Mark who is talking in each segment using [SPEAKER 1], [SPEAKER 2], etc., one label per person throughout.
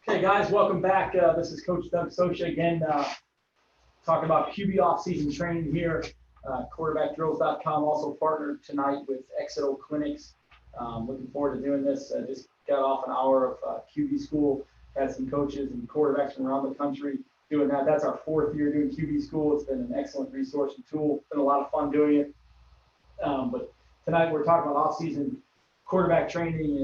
[SPEAKER 1] Okay, guys, welcome back. This is Coach Doug Socha again, talking about QB off-season training here. QuarterbackDrills.com also partnered tonight with Exito Clinics. Looking forward to doing this. Just got off an hour of QB school. Had some coaches and quarterbacks from around the country doing that. That's our fourth year doing QB school. It's been an excellent resource and tool. It's been a lot of fun doing it. But tonight we're talking about off-season quarterback training,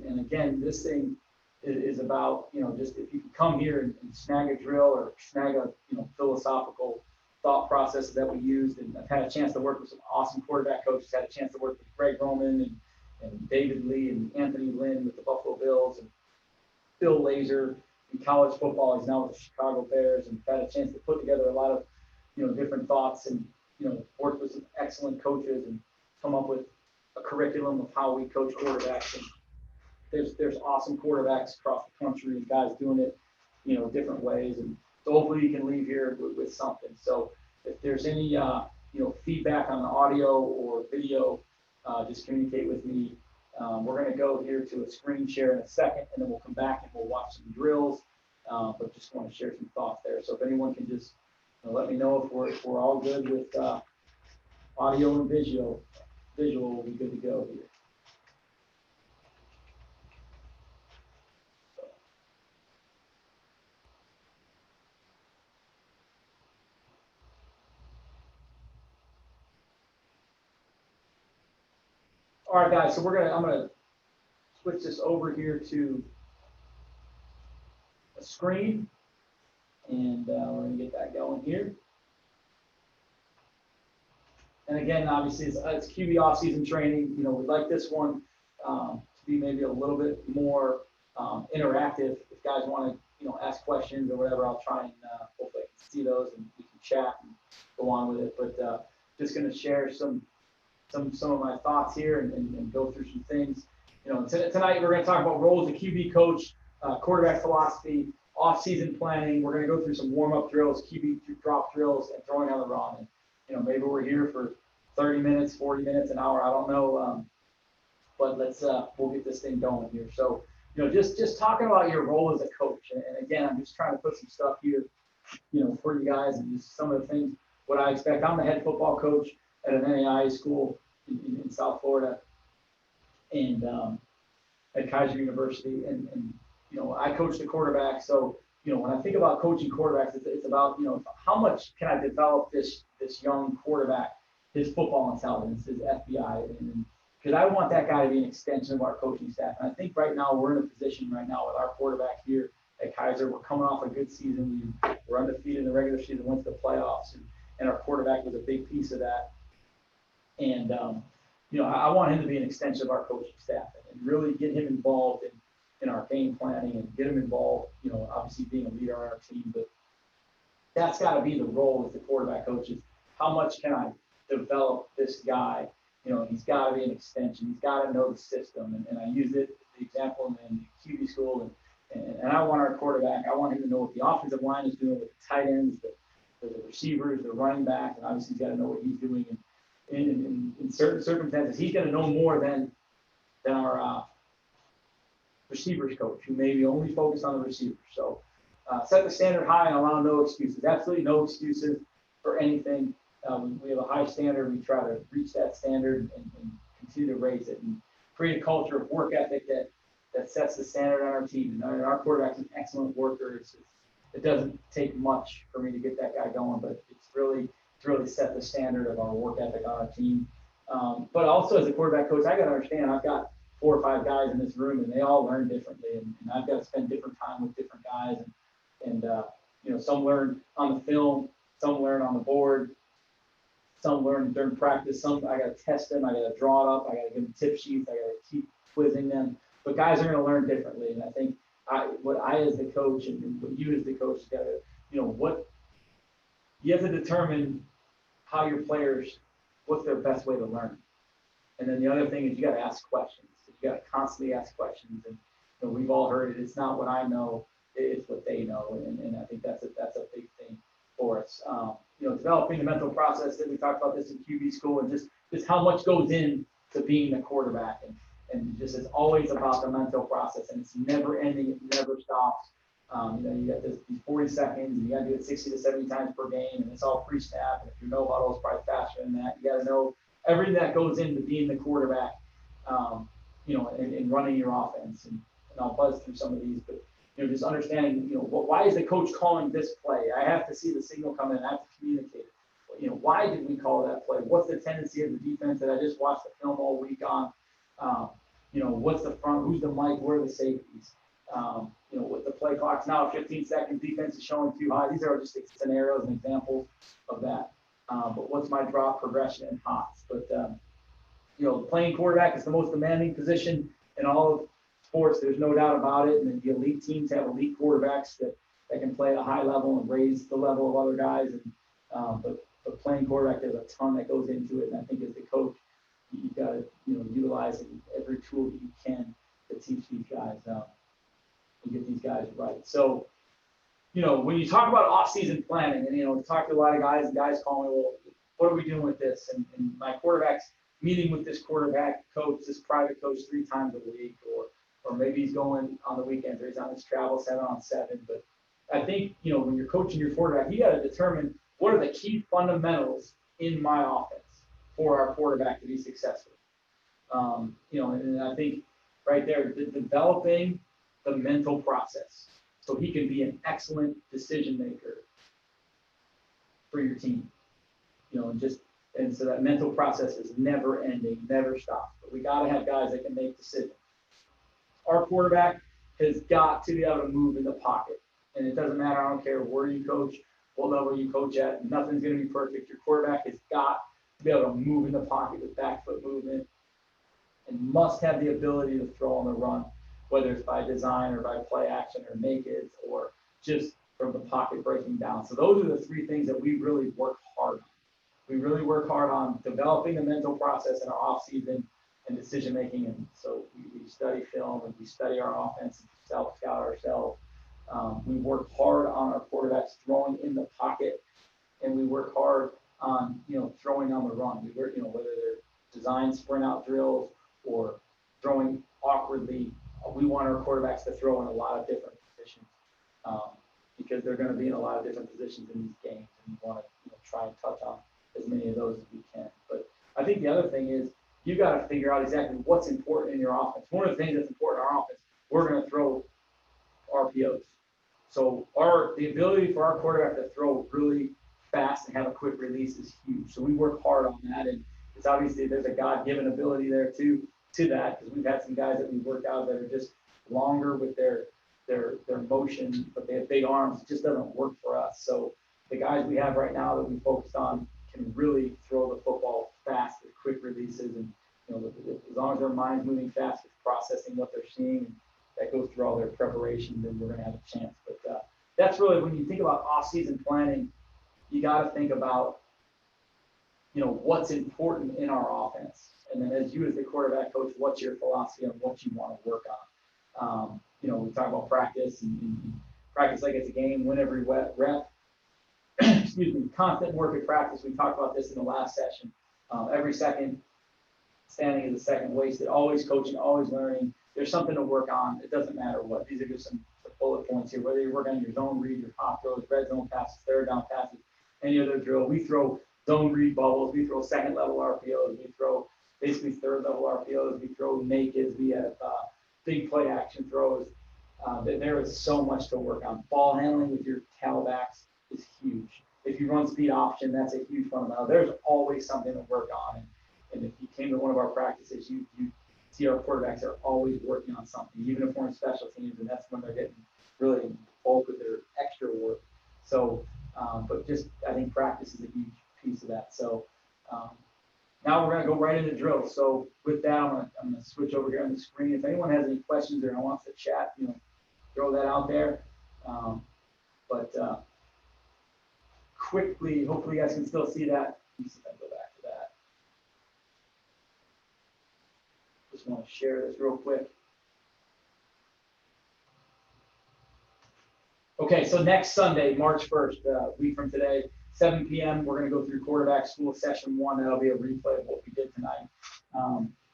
[SPEAKER 1] and again, this thing is about, just if you can come here and snag a drill or snag a, philosophical thought processes that we used. And I've had a chance to work with some awesome quarterback coaches, had a chance to work with Greg Roman and David Lee and Anthony Lynn with the Buffalo Bills and Bill Lazor in college football. He's now with the Chicago Bears, and had a chance to put together a lot of, different thoughts and, work with some excellent coaches and come up with a curriculum of how we coach quarterbacks. And there's awesome quarterbacks across the country and guys doing it, different ways. And so hopefully you can leave here with something. So if there's any, feedback on the audio or video, just communicate with me. We're going to go here to a screen share in a second, and then we'll come back and we'll watch some drills. But just want to share some thoughts there. So if anyone can just let me know if we're all good with audio and visual will be good to go here. All right, guys, so I'm gonna switch this over here to a screen, and we're gonna get that going here. And again, obviously, it's QB off-season training. We'd like this one to be maybe a little bit more interactive. If guys want to, ask questions or whatever, I'll try and hopefully I can see those and we can chat and go on with it. But just gonna share some of my thoughts here and go through some things. Tonight we're going to talk about roles of QB coach, quarterback philosophy, off-season planning. We're going to go through some warm-up drills, QB drop drills, and throwing on the run. And maybe we're here for 30 minutes, 40 minutes, an hour. I don't know, but we'll get this thing going here. So just talking about your role as a coach. And again, I'm just trying to put some stuff here, for you guys, and just some of the things what I expect. I'm the head football coach at an NAIA school in South Florida, and at Kaiser University, and I coach the quarterback. So when I think about coaching quarterbacks, it's about how much can I develop this young quarterback, his football intelligence, his FBI, and because I want that guy to be an extension of our coaching staff. And I think right now we're in a position right now with our quarterback here at Kaiser. We're coming off a good season. We're undefeated in the regular season, went to the playoffs, and our quarterback was a big piece of that. And, I want him to be an extension of our coaching staff and really get him involved in our game planning and get him involved, obviously being a leader on our team. But that's got to be the role as the quarterback coach is how much can I develop this guy? He's got to be an extension. He's got to know the system. And I use it, the example in QB school. And I want our quarterback, I want him to know what the offensive line is doing with the tight ends, the receivers, the running back. And obviously he's got to know what he's doing. In certain circumstances, he's going to know more than our receivers coach, who may be only focused on the receivers. So set the standard high and allow no excuses. Absolutely no excuses for anything. We have a high standard. We try to reach that standard and continue to raise it and create a culture of work ethic that sets the standard on our team. And our quarterback's an excellent worker. It doesn't take much for me to get that guy going, but it's really set the standard of our work ethic on our team. But also as a quarterback coach, I got to understand I've got 4 or 5 guys in this room, and they all learn differently, and I've got to spend different time with different guys. And some learn on the film, some learn on the board, some learn during practice. Some I got to test them, I got to draw it up, I got to give them tip sheets, I got to keep quizzing them. But guys are going to learn differently, and I think what I as the coach and what you as the coach got to, what you have to determine how your players, what's their best way to learn. And then the other thing is you got to ask questions. You got to constantly ask questions. And we've all heard it. It's not what I know, it's what they know. And I think that's a big thing for us. Developing the mental process that we talked about this in QB school, and just how much goes in to being a quarterback. And just it's always about the mental process, and it's never ending. It never stops. You got these 40 seconds, and you got to do it 60 to 70 times per game, and it's all pre-snap. And if your no huddle is probably faster than that, you got to know everything that goes into being the quarterback, and running your offense. And I'll buzz through some of these, but just understanding, why is the coach calling this play? I have to see the signal come in. I have to communicate it. Why did we call that play? What's the tendency of the defense that I just watched the film all week on? What's the front? Who's the mic? Where are the safeties? With the play clock's now 15 seconds, defense is showing too high. These are just scenarios and examples of that. But what's my drop, progression, and hots? But, playing quarterback is the most demanding position in all of sports. There's no doubt about it. And the elite teams have elite quarterbacks that can play at a high level and raise the level of other guys. And but playing quarterback, there's a ton that goes into it. And I think as the coach, you've got to utilize every tool that you can to teach these guys and get these guys right. So, when you talk about off-season planning, and talk to a lot of guys, and guys call me, well, what are we doing with this? And my quarterback's meeting with this quarterback coach, this private coach 3 times a week, or maybe he's going on the weekends, or he's on his travel 7-on-7. But I think, when you're coaching your quarterback, you got to determine what are the key fundamentals in my offense for our quarterback to be successful. And I think right there, developing the mental process so he can be an excellent decision maker for your team. And so that mental process is never ending, never stops. But we got to have guys that can make decisions. Our quarterback has got to be able to move in the pocket. And it doesn't matter, I don't care where you coach, what level you coach at, nothing's going to be perfect. Your quarterback has got to be able to move in the pocket with back foot movement and must have the ability to throw on the run, whether it's by design or by play action or naked or just from the pocket breaking down. So those are the 3 things that we really work hard on. We really work hard on developing the mental process in our off-season and decision-making. And so we study film and we study our offense and self-scout ourselves. We work hard on our quarterbacks throwing in the pocket, and we work hard on, throwing on the run. We work, whether they're design sprint out drills or throwing awkwardly. We want our quarterbacks to throw in a lot of different positions because they're going to be in a lot of different positions in these games, and we want to try and touch on as many of those as we can. But I think the other thing is you got to figure out exactly what's important in your offense. One of the things that's important in our offense, we're going to throw RPOs. So the ability for our quarterback to throw really fast and have a quick release is huge. So we work hard on that, and it's obviously there's a God-given ability there too to that, because we've had some guys that we've worked out that are just longer with their motion, but they have big arms. It just doesn't work for us. So the guys we have right now that we focused on can really throw the football fast with quick releases, and as long as their mind's moving fast with processing what they're seeing, and that goes through all their preparation, then we're going to have a chance. But that's really, when you think about off-season planning, you got to think about what's important in our offense, and then as the quarterback coach, what's your philosophy on what you want to work on. We talk about practice and practice like it's a game, win every rep. Excuse me, constant work at practice. We talked about this in the last session. Every second standing is a second wasted. Always coaching, always learning. There's something to work on. It doesn't matter what. These are just some bullet points here. Whether you're working on your zone read, your pop throws, red zone passes, third down passes, any other drill. We throw zone read bubbles. We throw second level RPOs. We throw basically third level RPOs. We throw nakeds. We have big play action throws. There is so much to work on. Ball handling with your tailbacks is huge. If you run speed option, that's a huge fundamental. There's always something to work on. And if you came to one of our practices, you see our quarterbacks are always working on something, even if we're in special teams, and that's when they're getting really involved with their extra work. So, but just I think practice is a huge piece of that. So now we're going to go right into drills. So with that, I'm going to switch over here on the screen. If anyone has any questions or wants to chat, throw that out there. But quickly, hopefully you guys can still see that. Let me see if I can go back to that. Just want to share this real quick. Okay, so next Sunday, March 1st, a week from today, 7 p.m., we're going to go through quarterback school session 1. That'll be a replay of what we did tonight.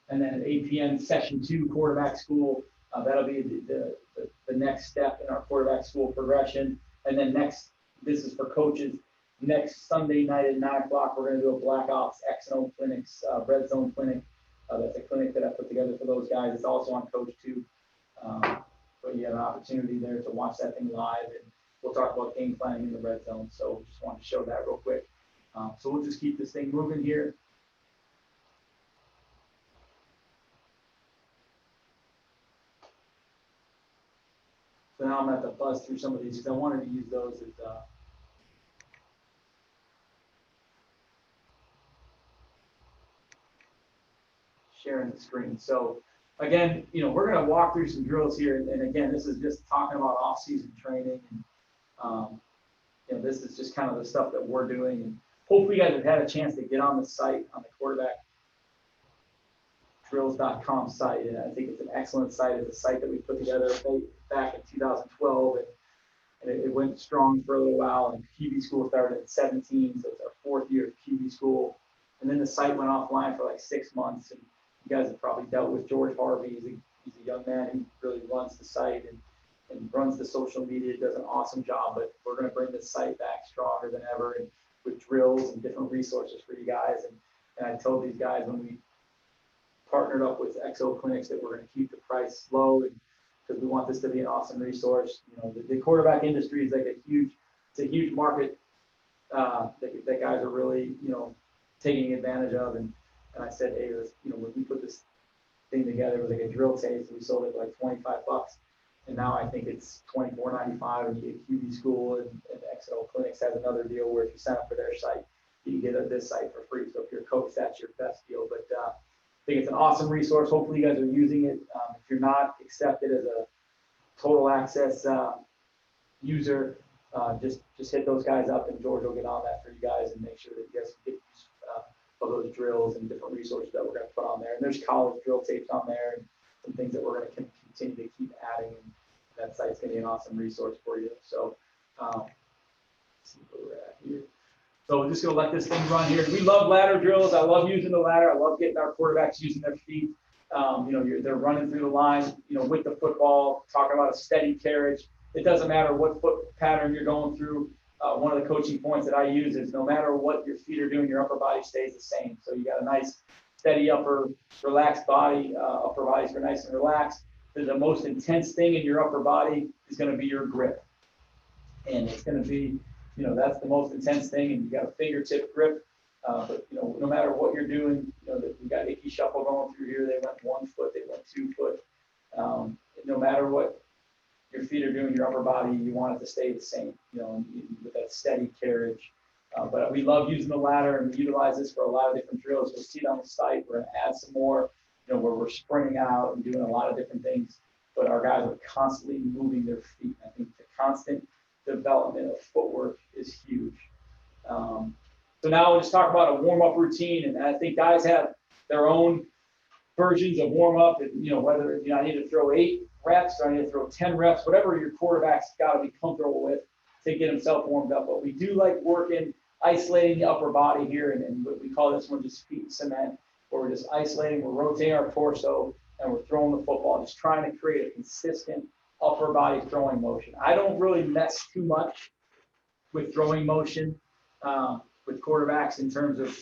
[SPEAKER 1] And then at 8 p.m., session 2, quarterback school. That'll be the next step in our quarterback school progression. And then this is for coaches. Next Sunday night at 9 o'clock, we're going to do a Black Ops X&O Clinics, Red Zone Clinic. That's a clinic that I put together for those guys. It's also on CoachTube. But you have an opportunity there to watch that thing live, and we'll talk about game planning in the red zone. So just wanted to show that real quick. So we'll just keep this thing moving here. So now I'm going to have to buzz through some of these because I wanted to use those as sharing the screen. So again, we're going to walk through some drills here. And again, this is just talking about off-season training. And, this is just kind of the stuff that we're doing. And hopefully you guys have had a chance to get on the site, on the quarterbackdrills.com site. And I think it's an excellent site. It's a site that we put together back in 2012. And it went strong for a little while. And QB school started at 17, so it's our 4th year of QB school. And then the site went offline for like 6 months. And you guys have probably dealt with George Harvey. He's a young man who really runs the site and runs the social media, does an awesome job. But we're going to bring this site back stronger than ever, and with drills and different resources for you guys. And I told these guys when we partnered up with X&O Clinics that we're going to keep the price low, because we want this to be an awesome resource. The quarterback industry is like it's a huge market that guys are really, taking advantage of. And I said, hey, when we put this thing together, it was like a drill tape. So we sold it for like $25. And now I think it's $24.95, and you get QB school, and X&O Clinics has another deal where if you sign up for their site, you can get this site for free. So if you're a coach, that's your best deal. But I think it's an awesome resource. Hopefully you guys are using it. If you're not, accept it as a total access user. Just hit those guys up, and George will get on that for you guys and make sure that you guys can get use of those drills and different resources that we're going to put on there. And there's college drill tapes on there and some things that we're going to continue to keep adding. And that site's going to be an awesome resource for you. So let's see where we're at here. So we're just going to let this thing run here. We love ladder drills. I love using the ladder. I love getting our quarterbacks using their feet. They're running through the line, with the football, talking about a steady carriage. It doesn't matter what foot pattern you're going through. One of the coaching points that I use is no matter what your feet are doing, your upper body stays the same. So you got a nice, steady upper, relaxed body. Upper body's nice and relaxed. The most intense thing in your upper body is going to be your grip. And it's going to be, that's the most intense thing. And you got a fingertip grip. But no matter what you're doing, we got Icky Shuffle going through here. They went 1 foot, they went 2 foot. No matter what your feet are doing, your upper body, you want it to stay the same, with that steady carriage. But we love using the ladder, and we utilize this for a lot of different drills. You'll see it on the site. We're going to add some more, where we're sprinting out and doing a lot of different things. But our guys are constantly moving their feet. I think the constant development of footwork is huge. So now we'll just talk about a warm-up routine. And I think guys have their own versions of warm-up. And, whether, I need to throw 8 reps or I need to throw 10 reps, whatever your quarterback's got to be comfortable with to get himself warmed up. But we do like working, isolating the upper body here. And we call this one just feet cement, where we're just isolating, we're rotating our torso, and we're throwing the football, just trying to create a consistent upper body throwing motion. I don't really mess too much with throwing motion with quarterbacks in terms of,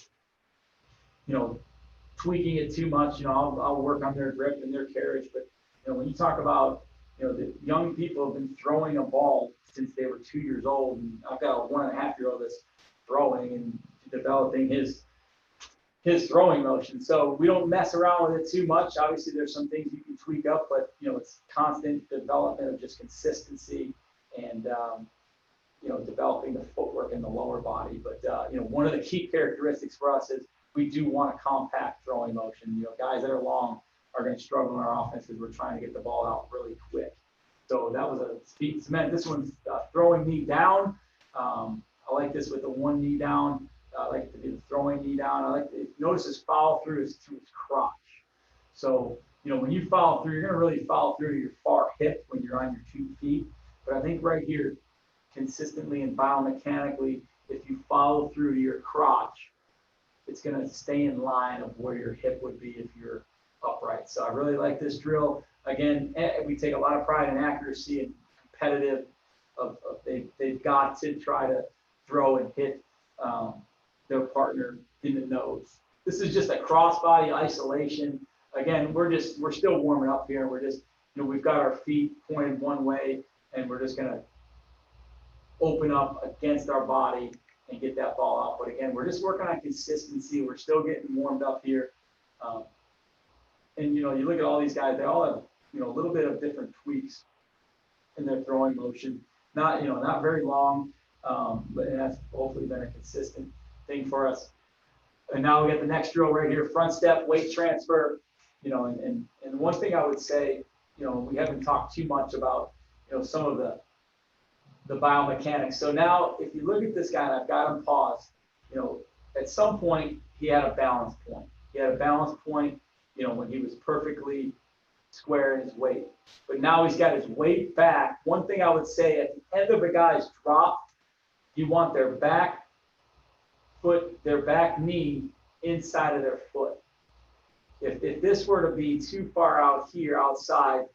[SPEAKER 1] tweaking it too much. I'll work on their grip and their carriage. But, when you talk about, the young people have been throwing a ball since they were 2 years old. And I've got a 1.5-year-old that's throwing and developing his throwing motion. So we don't mess around with it too much. Obviously, there's some things you can tweak up, but, it's constant development of just consistency and, developing the footwork in the lower body. But, one of the key characteristics for us is we do want a compact throwing motion. Guys that are long are going to struggle in our offense because we're trying to get the ball out really quick. So that was a speed cement. This one's throwing knee down. I like this with the 1 knee down. I like to do the throwing knee down. I like to notice his follow through is to his crotch. So, when you follow through, you're going to really follow through to your far hip when you're on your 2 feet. But I think right here, consistently and biomechanically, if you follow through to your crotch, it's going to stay in line of where your hip would be if you're upright. So I really like this drill. again, we take a lot of pride in accuracy and competitive. They've got to try to throw and hit their partner in the nose. This is just a crossbody isolation. Again, we're still warming up here. We're just, we've got our feet pointed one way, and we're just gonna open up against our body and get that ball out. But again, we're just working on consistency. We're still getting warmed up here. And you look at all these guys, they all have, a little bit of different tweaks in their throwing motion. Not very long, but that's hopefully been a consistent thing for us. And now we got the next drill right here, front step, weight transfer. And one thing I would say, we haven't talked too much about, some of the biomechanics. So now, if you look at this guy, and I've got him paused, at some point he had a balance point. He had a balance point, when he was perfectly square in his weight. But now he's got his weight back. One thing I would say, at the end of a guy's drop, you want their back foot, their back knee inside of their foot. If this were to be too far out here outside,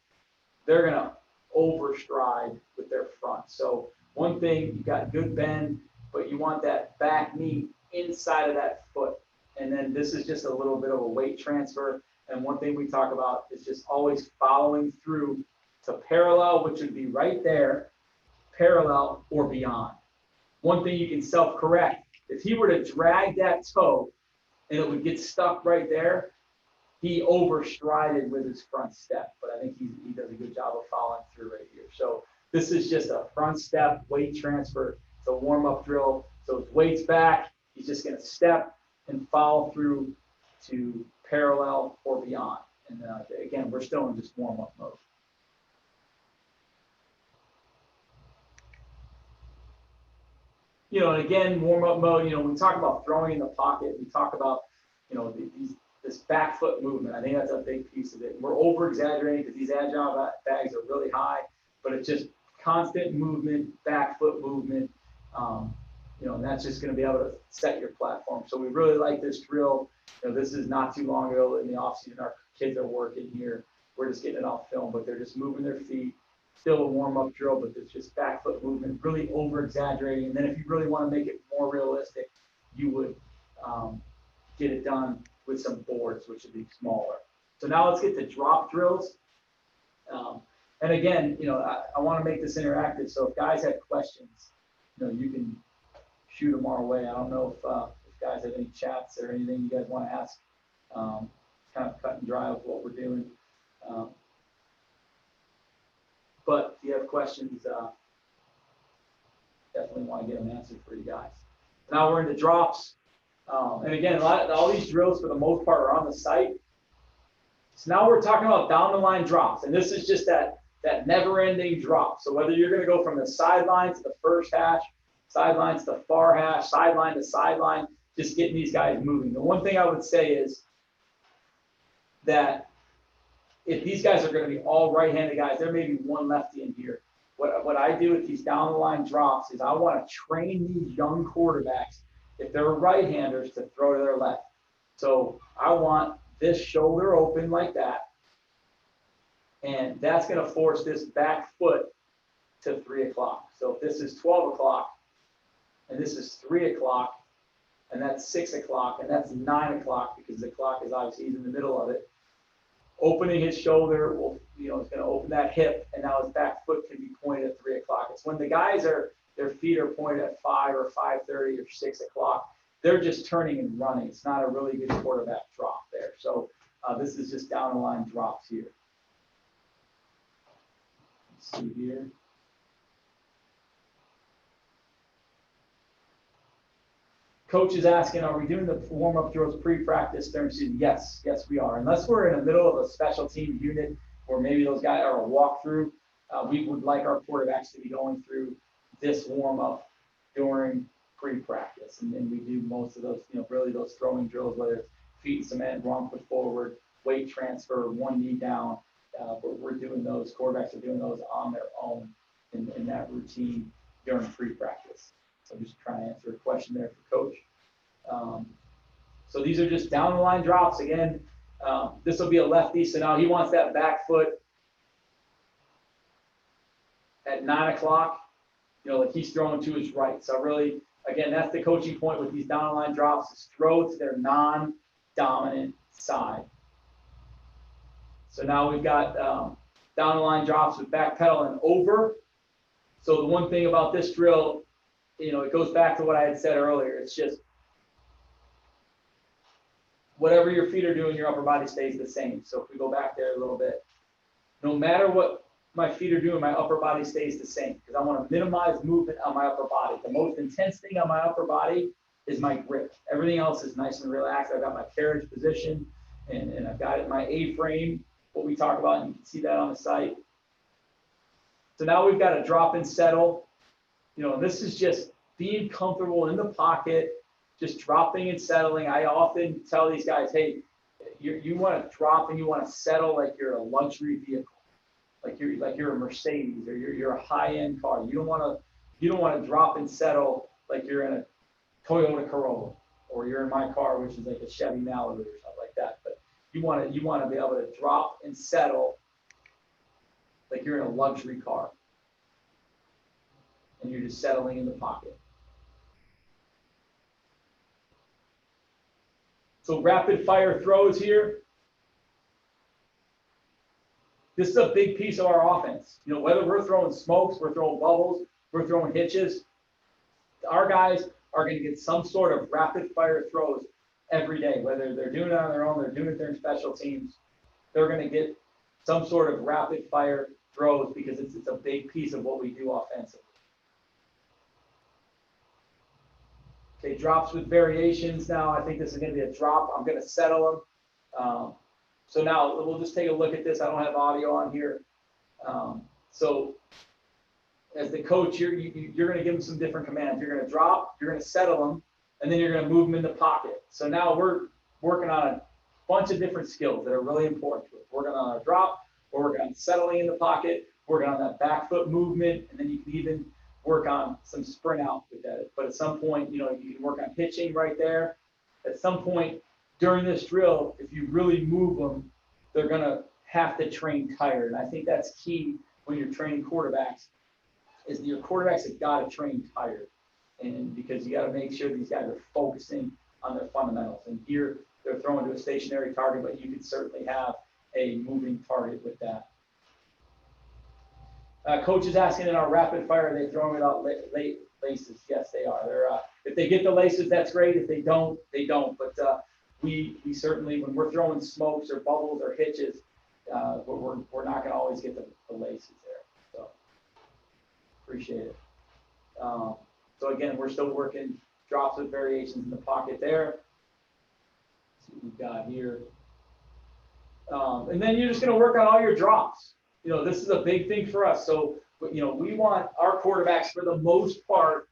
[SPEAKER 1] they're going to overstride with their front. So one thing, you got good bend, but you want that back knee inside of that foot. And then this is just a little bit of a weight transfer. And one thing we talk about is just always following through to parallel, which would be right there, parallel or beyond. One thing you can self-correct, if he were to drag that toe and it would get stuck right there, he overstrided with his front step. But I think he does a good job of following through right here. So this is just a front step weight transfer. It's a warm-up drill. So his weight's back. He's just going to step and follow through to parallel or beyond. And again, we're still in just warm-up mode. And again, warm-up mode, we talk about throwing in the pocket. We talk about, this back foot movement. I think that's a big piece of it. We're over-exaggerating because these agile bags are really high, but it's just constant movement, back foot movement, and that's just going to be able to set your platform. So we really like this drill. This is not too long ago in the offseason. Our kids are working here. We're just getting it off film, but they're just moving their feet. Still a warm-up drill, but it's just back foot movement, really over-exaggerating. And then if you really want to make it more realistic, you would get it done with some boards, which would be smaller. So now let's get to drop drills. And again, I want to make this interactive. So if guys have questions, you can shoot them our way. I don't know if guys have any chats or anything you guys want to ask. Kind of cut and dry with what we're doing. But if you have questions, definitely want to get them answered for you guys. Now we're into drops. And again, all these drills for the most part are on the site. So now we're talking about down the line drops. And this is just that never ending drop. So whether you're going to go from the sideline to the first hash, sideline to the far hash, sideline to sideline, just getting these guys moving. The one thing I would say is that if these guys are going to be all right-handed guys, there may be one lefty in here. What I do with these down the line drops is I want to train these young quarterbacks, if they're right-handers, to throw to their left. So I want this shoulder open like that, and that's going to force this back foot to 3 o'clock. So if this is 12 o'clock, and this is 3 o'clock, and that's 6 o'clock, and that's 9 o'clock, because the clock is obviously he's in the middle of it. Opening his shoulder will, it's going to open that hip, and now his back foot can be pointed at 3 o'clock. It's when the guys their feet are pointed at 5 or 5:30 or 6 o'clock. They're just turning and running. It's not a really good quarterback drop there. So this is just down the line drops here. Let's see here. Coach is asking, are we doing the warm-up drills pre-practice during season? Yes, we are. Unless we're in the middle of a special team unit, or maybe those guys are a walkthrough, we would like our quarterbacks to be going through this warm-up during pre-practice. And then we do most of those, really those throwing drills, whether it's feet in cement, wrong foot forward, weight transfer, one knee down. But we're doing those, quarterbacks are doing those on their own in that routine during pre-practice. So I'm just trying to answer a question there for Coach. So these are just down the line drops. Again, this will be a lefty. So now he wants that back foot at 9 o'clock, like he's throwing to his right. So really, again, that's the coaching point with these down the line drops, is throw to their non-dominant side. So now we've got down the line drops with back pedal and over. So the one thing about this drill, it goes back to what I had said earlier. It's just whatever your feet are doing, your upper body stays the same. So if we go back there a little bit, no matter what my feet are doing, my upper body stays the same because I want to minimize movement on my upper body. The most intense thing on my upper body is my grip. Everything else is nice and relaxed. I've got my carriage position and I've got it in my A-frame, what we talk about, and you can see that on the site. So now we've got a drop and settle. This is just being comfortable in the pocket, just dropping and settling. I often tell these guys, hey, you want to drop and you want to settle like you're a luxury vehicle, like you're a Mercedes or you're a high-end car. You don't want to drop and settle like you're in a Toyota Corolla or you're in my car, which is like a Chevy Malibu or something like that. But you want to be able to drop and settle like you're in a luxury car, and you're just settling in the pocket. So rapid fire throws here. This is a big piece of our offense. Whether we're throwing smokes, we're throwing bubbles, we're throwing hitches, our guys are going to get some sort of rapid fire throws every day. Whether they're doing it on their own, they're doing it during special teams, they're going to get some sort of rapid fire throws because it's a big piece of what we do offensively. Okay, drops with variations now. I think this is going to be a drop. I'm going to settle them. So now we'll just take a look at this. I don't have audio on here. So as the coach, you're going to give them some different commands. You're going to drop, you're going to settle them, and then you're going to move them in the pocket. So now we're working on a bunch of different skills that are really important to us. We're working on our drop, we're working on settling in the pocket, working on that back foot movement, and then you can even work on some sprint out with that. But at some point, you can work on hitching right there. At some point during this drill, if you really move them, they're going to have to train tired. And I think that's key when you're training quarterbacks, is that your quarterbacks have got to train tired. And because you got to make sure these guys are focusing on their fundamentals. And here they're throwing to a stationary target, but you can certainly have a moving target with that. Coach is asking in our rapid fire, are they throwing without late laces? Yes, they are. If they get the laces, that's great. If they don't, they don't. But we certainly, when we're throwing smokes or bubbles or hitches, we're not going to always get the laces there. So appreciate it. So again, we're still working drops with variations in the pocket there. Let's see what we've got here. And then you're just going to work on all your drops. This is a big thing for us. So, we want our quarterbacks, for the most part,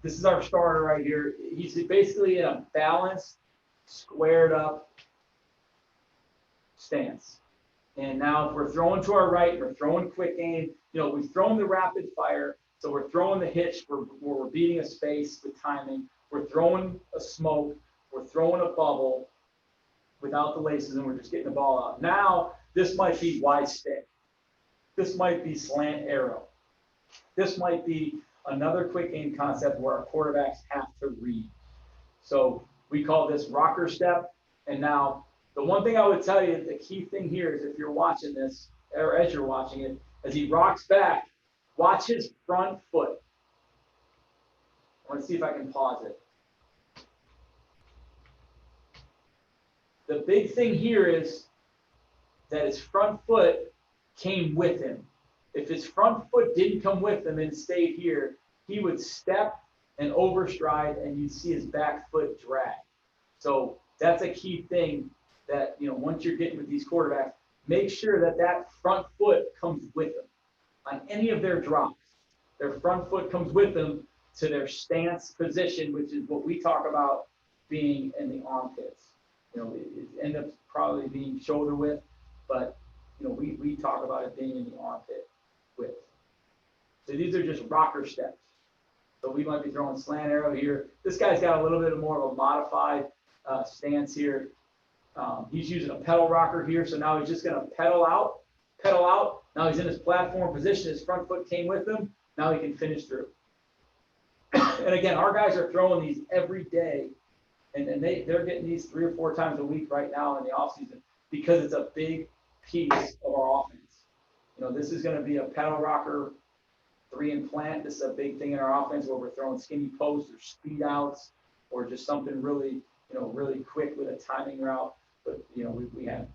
[SPEAKER 1] this is our starter right here. He's basically in a balanced, squared up stance. And now if we're throwing to our right, we're throwing quick aim, we've thrown the rapid fire. So we're throwing the hitch, we're beating a space with timing. We're throwing a smoke, we're throwing a bubble without the laces, and we're just getting the ball out. Now, this might be wide stick. This might be slant arrow. This might be another quick aim concept where our quarterbacks have to read. So we call this rocker step. And now, the one thing I would tell you, the key thing here is if you're watching this, or as you're watching it, as he rocks back, watch his front foot. I want to see if I can pause it. The big thing here is that his front foot came with him. If his front foot didn't come with him and stayed here, he would step and overstride, and you'd see his back foot drag. So that's a key thing that, once you're getting with these quarterbacks, make sure that front foot comes with them. On any of their drops, their front foot comes with them to their stance position, which is what we talk about being in the armpits. It ends up probably being shoulder width, but we talk about it being in the armpit width. So these are just rocker steps. So we might be throwing slant arrow here. This guy's got a little bit more of a modified stance here. He's using a pedal rocker here, so now he's just going to pedal out, Now he's in his platform position. His front foot came with him. Now he can finish through. And again, our guys are throwing these every day, and they're getting these 3 or 4 times a week right now in the offseason because it's a big piece of our offense. You know, this is going to be a pedal rocker 3 and plant. This is a big thing in our offense where we're throwing skinny posts or speed outs or just something really, you know, really quick with a timing route. But, you know, we had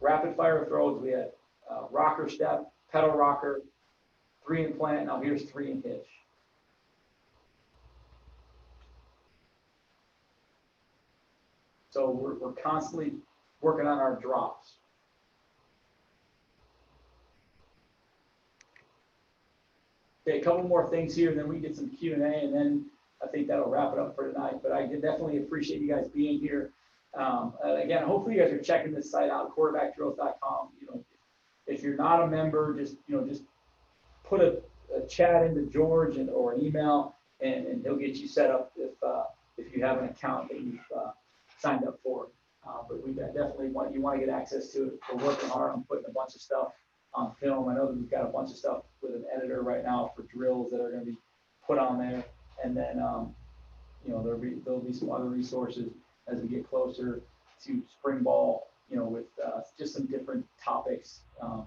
[SPEAKER 1] rapid fire throws. We had rocker step, pedal rocker, 3 and plant. Now here's 3 and hitch. So we're constantly working on our drops. Okay, a couple more things here, and then we get some Q&A, and then I think that'll wrap it up for tonight. But I definitely appreciate you guys being here. Again, hopefully you guys are checking this site out, quarterbackdrills.com. You know, if you're not a member, just put a chat into George or an email, and he'll get you set up if you have an account that you've signed up for. But we definitely want to get access to it. We're working hard on putting a bunch of stuff on film. I know that we've got a bunch of stuff with an editor right now for drills that are going to be put on there, and then there'll be some other resources as we get closer to spring ball. You know, with just some different topics on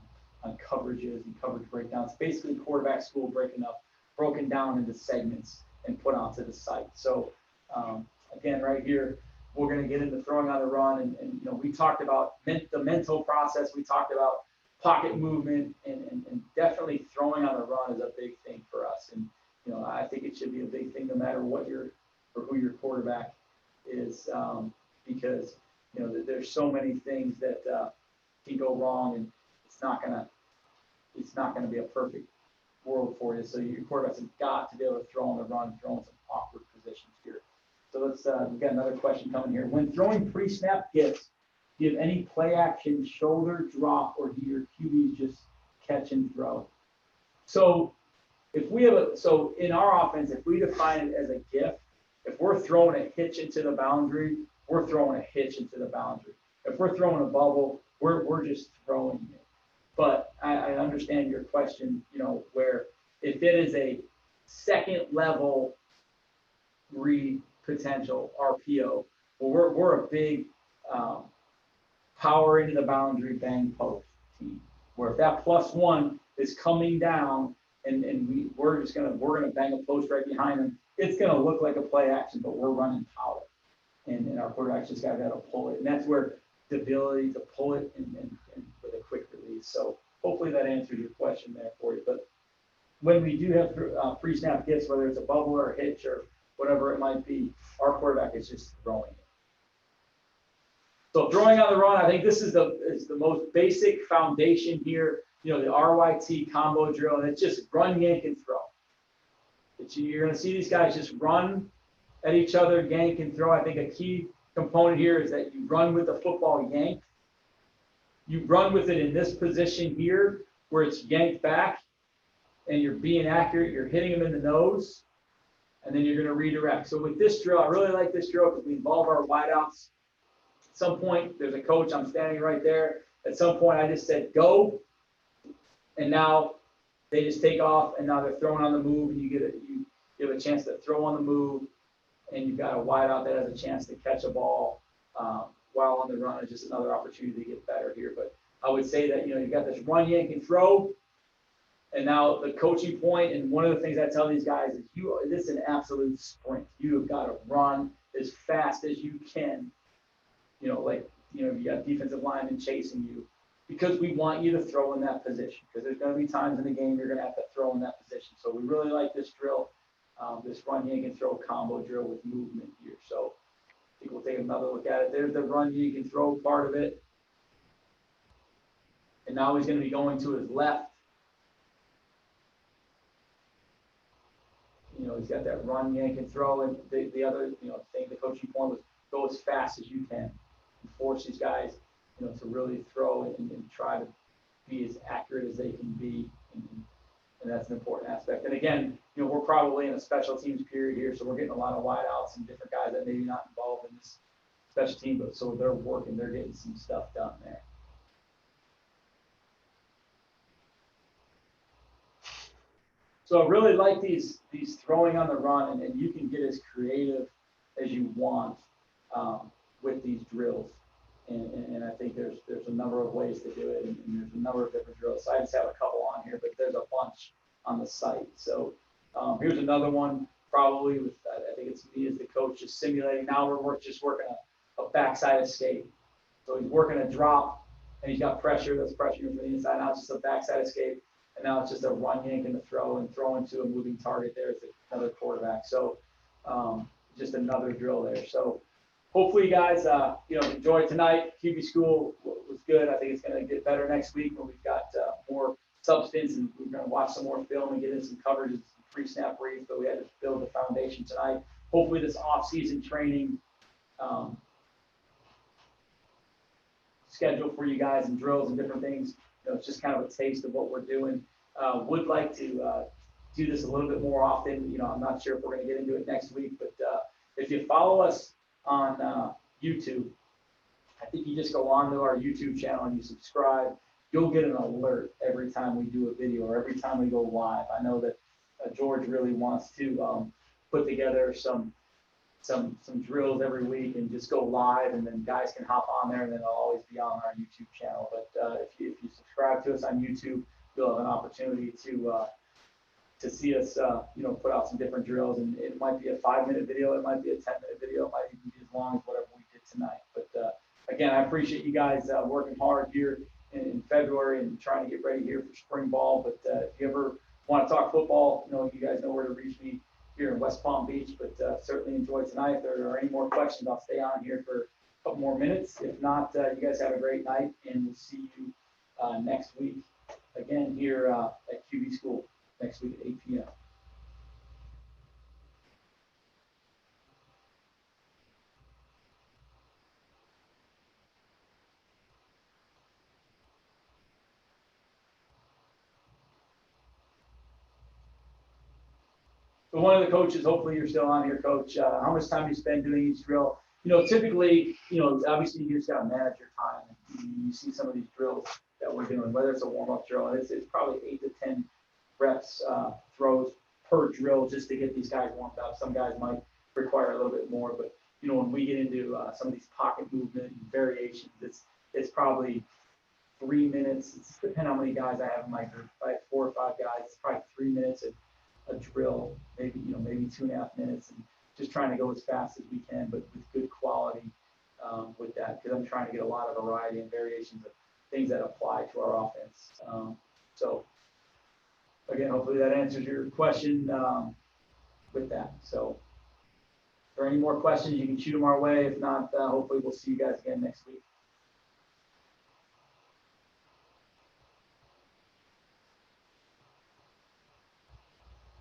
[SPEAKER 1] coverages and coverage breakdowns. Basically, quarterback school broken down into segments and put onto the site. So again, right here, we're going to get into throwing on the run, and you know, we talked about the mental process. We talked about pocket movement, and definitely throwing on the run is a big thing for us. And you know, I think it should be a big thing no matter what who your quarterback is, because you know there's so many things that can go wrong, and it's not gonna be a perfect world for you. So your quarterback's got to be able to throw on the run, throw in some awkward positions here. So we've got another question coming here. When throwing pre-snap hits, do you have any play action shoulder drop, or do your QBs just catch and throw? So if we have so in our offense, if we define it as a gift, if we're throwing a hitch into the boundary, we're throwing a hitch into the boundary. If we're throwing a bubble, we're just throwing it. But I understand your question, you know, where if it is a second level read potential RPO, well, we're a big power into the boundary bang post team, where if that +1 is coming down and we're gonna bang a post right behind them, it's gonna look like a play action, but we're running power, and our quarterback's just gotta be able to pull it, and that's where the ability to pull it and with a quick release. So hopefully that answers your question there for you. But when we do have pre-snap hits, whether it's a bubble or a hitch or whatever it might be, our quarterback is just throwing it. So throwing on the run, I think this is the most basic foundation here. You know, the RYT combo drill, and it's just run, yank, and throw. You're going to see these guys just run at each other, yank, and throw. I think a key component here is that you run with the football yanked. You run with it in this position here, where it's yanked back, and you're being accurate. You're hitting them in the nose, and then you're going to redirect. So with this drill, I really like this drill because we involve our wideouts. At some point, there's a coach. I'm standing right there. At some point, I just said, go. And now they just take off, and now they're throwing on the move, and you have a chance to throw on the move, and you've got a wideout that has a chance to catch a ball while on the run. It's just another opportunity to get better here. But I would say that, you know, you've got this run, yank, and throw. And now the coaching point, and one of the things I tell these guys is this is an absolute sprint. You have got to run as fast as you can. You know, like, you know, you got defensive linemen chasing you, because we want you to throw in that position, because there's going to be times in the game you're going to have to throw in that position. So we really like this drill, this run, yank, and throw combo drill with movement here. So I think we'll take another look at it. There's the run, yank, and throw part of it. And now he's going to be going to his left. You know, he's got that run, yank, and throw. And the other, you know, thing, the coaching point was go as fast as you can and force these guys, you know, to really throw and try to be as accurate as they can be. And that's an important aspect. And again, you know, we're probably in a special teams period here, so we're getting a lot of wideouts and different guys that maybe not involved in this special team, but so they're working, they're getting some stuff done there. So I really like these throwing on the run, and you can get as creative as you want with these drills. And I think there's a number of ways to do it, and there's a number of different drills. So I just have a couple on here, but there's a bunch on the site. So here's another one, probably with I think it's me as the coach just simulating. Now we're just working a backside escape. So he's working a drop, and he's got pressure. That's pressure from the inside. Now it's just a backside escape, and now it's just a run, yank, and a throw, and throw into a moving target. There's another quarterback. So just another drill there. So hopefully you guys, enjoyed tonight. QB school was good. I think it's going to get better next week when we've got more substance, and we're going to watch some more film and get in some coverage and some pre-snap briefs. But we had to build the foundation tonight. Hopefully this off-season training schedule for you guys and drills and different things. It's just kind of a taste of what we're doing. Would like to do this a little bit more often. I'm not sure if we're going to get into it next week, but if you follow us on YouTube, I think you just go onto our YouTube channel and you subscribe. You'll get an alert every time we do a video or every time we go live. I know that George really wants to put together some drills every week and just go live, and then guys can hop on there, and then it'll always be on our YouTube channel. But if you subscribe to us on YouTube, you'll have an opportunity to see us, put out some different drills, and it might be a 5-minute video, it might be a 10-minute video, it might even be as long as whatever we did tonight. But again, I appreciate you guys working hard here in February and trying to get ready here for spring ball. But if you ever want to talk football, you guys know where to reach me here in West Palm Beach. But certainly enjoyed tonight. If there are any more questions, I'll stay on here for a couple more minutes. If not, you guys have a great night, and we'll see you next week again here at QB School next week at 8 p.m. So one of the coaches, hopefully you're still on here, Coach. How much time do you spend doing each drill? Typically, obviously you just got to manage your time. You see some of these drills that we're doing, whether it's a warm-up drill, it's probably 8 to 10 reps throws per drill just to get these guys warmed up. Some guys might require a little bit more, but when we get into some of these pocket movement and variations, it's probably 3 minutes. It's depending on how many guys I have in my group. If I have 4 or 5 guys, it's probably 3 minutes of a drill, maybe 2.5 minutes, and just trying to go as fast as we can, but with good quality with that, because I'm trying to get a lot of variety and variations of things that apply to our offense. So again, hopefully that answers your question with that. So if there are any more questions, you can shoot them our way. If not, hopefully we'll see you guys again next week.